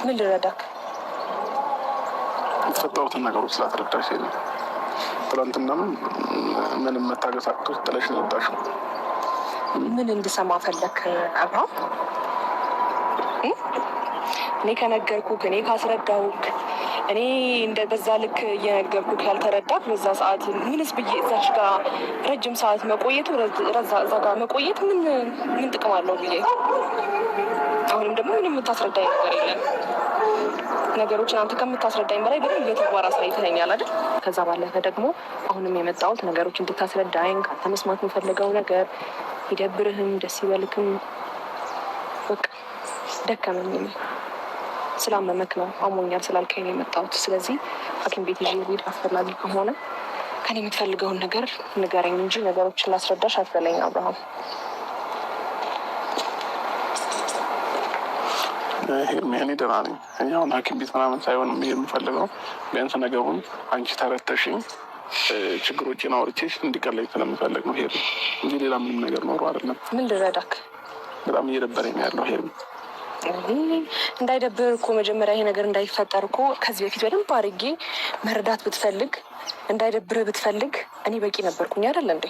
ምን ልረዳክ? የተፈጠሩትን ነገሮች ስላስረዳሽ ሄዱ። ትናንትናም ምንም መታገስ አቅቶሽ ጥለሽ ነው የወጣሽው። ምን እንድሰማ ፈለክ አብርሃም? እኔ ከነገርኩክ፣ እኔ ካስረዳሁክ፣ እኔ እንደ በዛ ልክ እየነገርኩክ ያልተረዳክ በዛ ሰዓት ምንስ ብዬ እዛች ጋር ረጅም ሰዓት መቆየቱ እዛ ጋር መቆየት ምን ጥቅም አለው ብዬ አሁንም ደግሞ ምንም የምታስረዳኝ ነገር የለም። ነገሮችን አንተ ከምታስረዳኝ በላይ በደንብ በተግባር አሳይተኸኛል አይደል? ከዛ ባለፈ ደግሞ አሁንም የመጣሁት ነገሮች እንድታስረዳኝ ካንተ መስማት የምፈልገው ነገር ይደብርህም ደስ ይበልክም በቃ ደከመኝ ስላመመክ ነው አሞኛል ስላልከኝ ነው የመጣሁት። ስለዚህ ሐኪም ቤት ይዤ ልሂድ አስፈላጊ ከሆነ ከኔ የምትፈልገውን ነገር ንገረኝ እንጂ ነገሮችን ላስረዳሽ አትበለኝ አብርሃም። እኔ ደህና ነኝ። እኔ አሁን ሐኪም ቤት ምናምን ሳይሆን መሄድ የምፈልገው ቢያንስ ነገሩን አንቺ ተረድተሽኝ ችግሮችን አውርቼሽ እንዲቀለኝ ስለምፈልግ ነው ሄዱ እንጂ ሌላ ምንም ነገር ኖሮ አይደለም። ምን ልረዳክ? በጣም እየደበረኝ ያለው ሄዱ። እንዳይደብር እኮ መጀመሪያ ይሄ ነገር እንዳይፈጠር እኮ ከዚህ በፊት በደንብ አድርጌ መረዳት ብትፈልግ እንዳይደብርህ ብትፈልግ እኔ በቂ ነበርኩኝ አይደል እንዴ?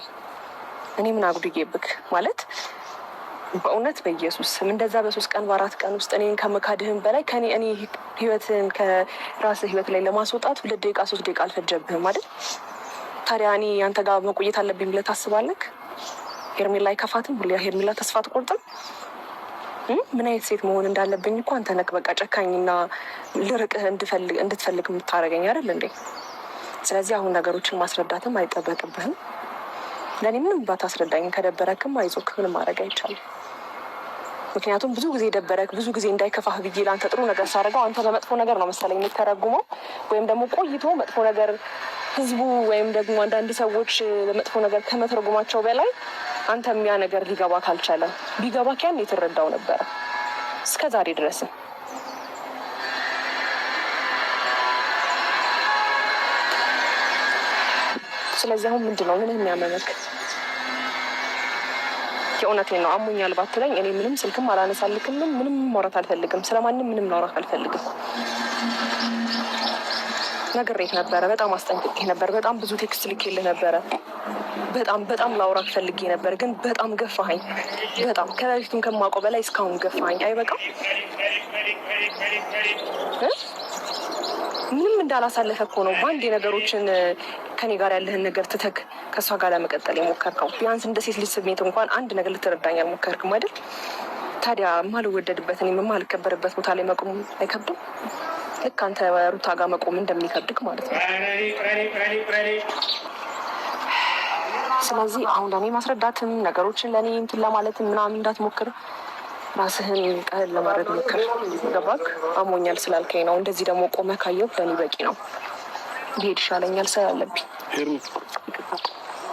እኔ ምን አጉድዬብክ ማለት በእውነት በኢየሱስ ስም እንደዛ በ3 ቀን በ4 ቀን ውስጥ እኔን ከመካድህም በላይ እኔ ህይወትን ከራስህ ህይወት ላይ ለማስወጣት 2 ደቂቃ 3 ደቂቃ አልፈጀብህም አይደል? ታዲያ እኔ አንተ ጋር መቆየት አለብኝ ብለህ ታስባለህ? ሄርሜላ አይከፋትም? ሁሌ ሄርሜላ ተስፋ አትቆርጥም? ምን አይነት ሴት መሆን እንዳለብኝ እኮ አንተ ነህ በቃ ጨካኝና ልርቅህ እንድትፈልግ የምታደርገኝ አይደል እንዴ? ስለዚህ አሁን ነገሮችን ማስረዳትም አይጠበቅብህም። ለእኔ ምንም ባታስረዳኝ ከደበረክም አይዞክ፣ ምንም ማድረግ አይቻልም። ምክንያቱም ብዙ ጊዜ ደበረክ ብዙ ጊዜ እንዳይከፋህ ብዬ ለአንተ ጥሩ ነገር ሳደርገው አንተ ለመጥፎ ነገር ነው መሰለኝ የሚተረጉመው። ወይም ደግሞ ቆይቶ መጥፎ ነገር ህዝቡ ወይም ደግሞ አንዳንድ ሰዎች ለመጥፎ ነገር ከመተርጉማቸው በላይ አንተም ያ ነገር ሊገባ ካልቻለም ቢገባ ያን የተረዳው ነበረ እስከ ዛሬ ድረስም። ስለዚህ አሁን ምንድን ነው ምንም የሚያመመክ? የእውነቴን ነው አሞኛል ባትለኝ እኔ ምንም ስልክም አላነሳልክም፣ ምንም ማውራት አልፈልግም፣ ስለማንም ምንም ማውራት አልፈልግም። ነግሬህ ነበረ፣ በጣም አስጠንቅቄህ ነበር፣ በጣም ብዙ ቴክስት ልኬልህ ነበረ፣ በጣም ላውራክ ፈልጌ ነበር፣ ግን በጣም ገፋኸኝ። በጣም ከበፊቱም ከማውቀው በላይ እስካሁን ገፋኸኝ። አይበቃም? ምንም እንዳላሳለፈ እኮ ነው በአንድ ነገሮችን ከኔ ጋር ያለህን ነገር ትተክ ከእሷ ጋር ለመቀጠል የሞከርከው። ቢያንስ እንደ ሴት ልጅ ስሜት እንኳን አንድ ነገር ልትረዳኝ አልሞከርክም አይደል? ታዲያ የማልወደድበት እኔ የማልከበርበት ቦታ ላይ መቆም አይከብድም? ልክ አንተ ሩታ ጋር መቆም እንደሚከብድክ ማለት ነው። ስለዚህ አሁን ለእኔ ማስረዳትም ነገሮችን ለእኔ እንትን ለማለትም ምናምን እንዳትሞክር፣ ራስህን ቀለል ለማድረግ ሞክር። ገባክ? አሞኛል ስላልከኝ ነው። እንደዚህ ደግሞ ቆመህ ካየሁ ለእኔ በቂ ነው። ብሄድ ይሻለኛል ስላለብኝ።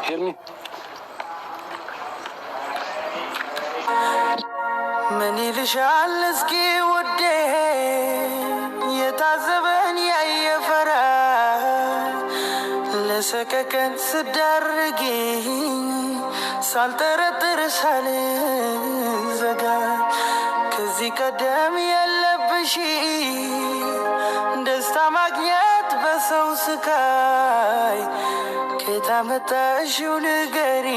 ሄርሚ ምን ይልሻል እስኪ ውዴ፣ የታዘበን ያየፈራ ለሰቀቀን ስዳርጊ ሳልጠረጥር ሳልዘጋ ከዚህ ቀደም የለብሽ ደስታ ማግኘት በሰው ስቃይ ከየት አመጣሽው ንገሪ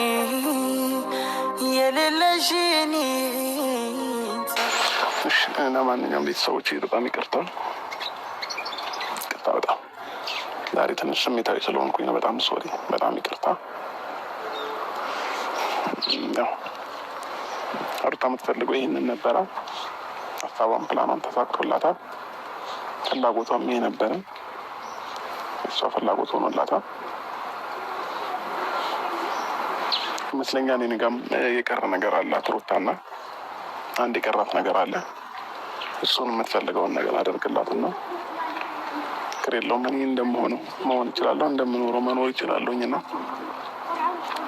የሌለሽን። ለማንኛውም ቤተሰቦች በጣም ይቅርታ በጣም ዛሬ ትንሽ ስሜታዊ ስለሆንኩኝ ነው። በጣም ሶሪ፣ በጣም ይቅርታ። ያው ሩታ የምትፈልገው ይህንን ነበረ። ሀሳቧን ፕላኗን ተሳክቶላታል። ፍላጎቷም ይሄ ነበረ። እሷ ፍላጎት ሆኖላታል ይመስለኛል። እኔ ጋርም የቀረ ነገር አላት ሩታና አንድ የቀራት ነገር አለ። እሱን የምትፈልገውን ነገር አደርግላትና ችግር የለውም። እኔ እንደምሆነው መሆን እችላለሁ፣ እንደምኖረው መኖር እችላለሁኝ እና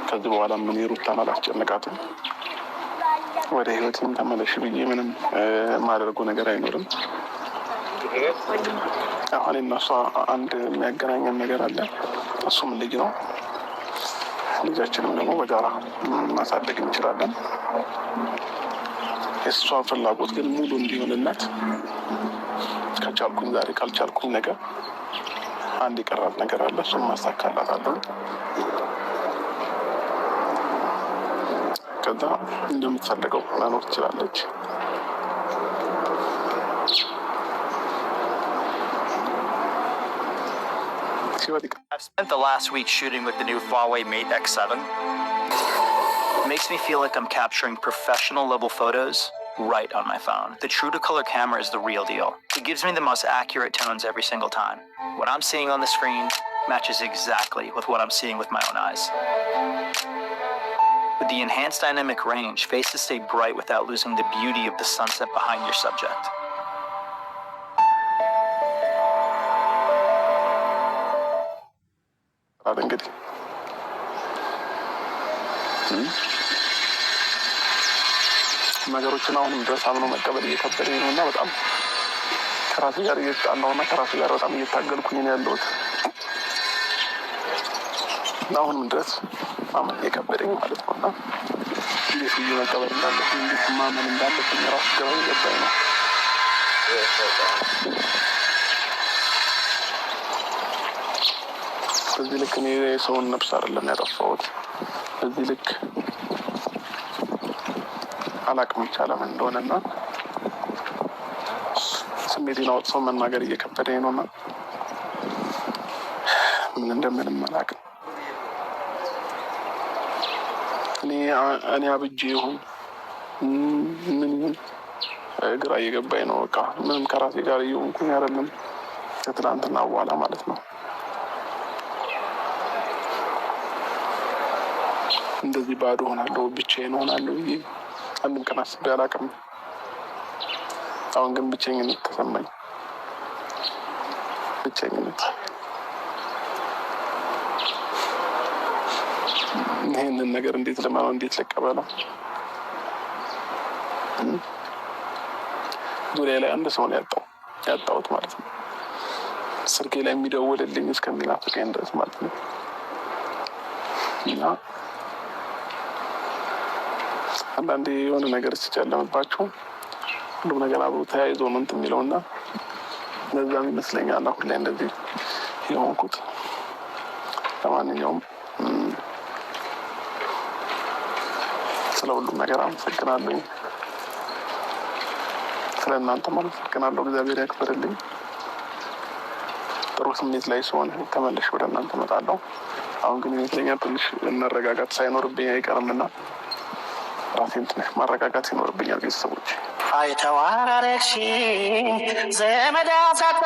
ከዚህ በኋላ ምን ሩታን አላስጨንቃትም። ወደ ህይወትም ተመለሽ ብዬ ምንም ማደርጉ ነገር አይኖርም። አሁን እና እሷ አንድ የሚያገናኘን ነገር አለ። እሱም ልጅ ነው። ልጃችንም ደግሞ በጋራ ማሳደግ እንችላለን። የእሷን ፍላጎት ግን ሙሉ እንዲሆንላት ከቻልኩኝ ዛሬ ካልቻልኩኝ ነገር አንድ የቀራት ነገር አለ። እሱን ማሳካላታለሁ። ከዛ እንደምትፈልገው መኖር ትችላለች። I've spent the last week shooting with the new Huawei Mate X7. It makes me feel like I'm capturing professional level photos right on my phone. The true to color camera is the real deal. It gives me the most accurate tones every single time. What I'm seeing on the screen matches exactly with what I'm seeing with my own eyes. With the enhanced dynamic range, faces stay bright without losing the beauty of the sunset behind your subject. እንግዲህ ነገሮችን አሁንም ድረስ አምኖ መቀበል እየከበደኝ ነው እና በጣም ከራሴ ጋር እየተጣላሁ እና ከራሴ ጋር በጣም እየታገልኩኝ ነው ያለሁት እና አሁንም ድረስ ማመን እየከበደኝ ማለት ነው እና እንዴት ብዬ መቀበል እንዳለብኝ እንዴት ማመን እንዳለብኝ ራሱ ገባ እየገባኝ ነው። በዚህ ልክ እኔ የሰውን ነፍስ አይደለም ያጠፋሁት። በዚህ ልክ አላቅም ብቻ ለምን እንደሆነና ስሜቴን አውጥቶ መናገር እየከበደኝ ነውና ምን እንደምንም አላቅም። እኔ አብጄ ይሁን ምን ይሁን ግራ እየገባኝ ነው። በቃ ምንም ከራሴ ጋር እየሆንኩኝ አይደለም ከትላንትና በኋላ ማለት ነው። እንደዚህ ባዶ ሆናለሁ ብቻዬን ሆናለሁ ብዬ አንድም ቀን አስቤ አላውቅም። አሁን ግን ብቸኝነት ተሰማኝ። ብቸኝነት ይህንን ነገር እንዴት ልመነው? እንዴት ልቀበለው? ዙሪያ ላይ አንድ ሰው ነው ያጣሁት ማለት ነው። ስልኬ ላይ የሚደውልልኝ እስከሚናፍቀኝ ድረስ ማለት ነው እና አንዳንዴ የሆነ ነገር ሲጨለምባችሁ ሁሉም ነገር አብሮ ተያይዞ ነው እንትን የሚለው እና ለዛም ይመስለኛል አሁን ላይ እንደዚህ የሆንኩት። ለማንኛውም ስለ ሁሉም ነገር አመሰግናለሁ። ስለ እናንተም አመሰግናለሁ። እግዚአብሔር ያክብርልኝ። ጥሩ ስሜት ላይ ሲሆን ተመልሼ ወደ እናንተ እመጣለሁ። አሁን ግን ይመስለኛል ትንሽ መረጋጋት ሳይኖርብኝ አይቀርምና ራሴን ትንሽ ማረጋጋት ይኖርብኛል። ቤተሰቦች አይተዋረሽ ዘመድ አሳጣ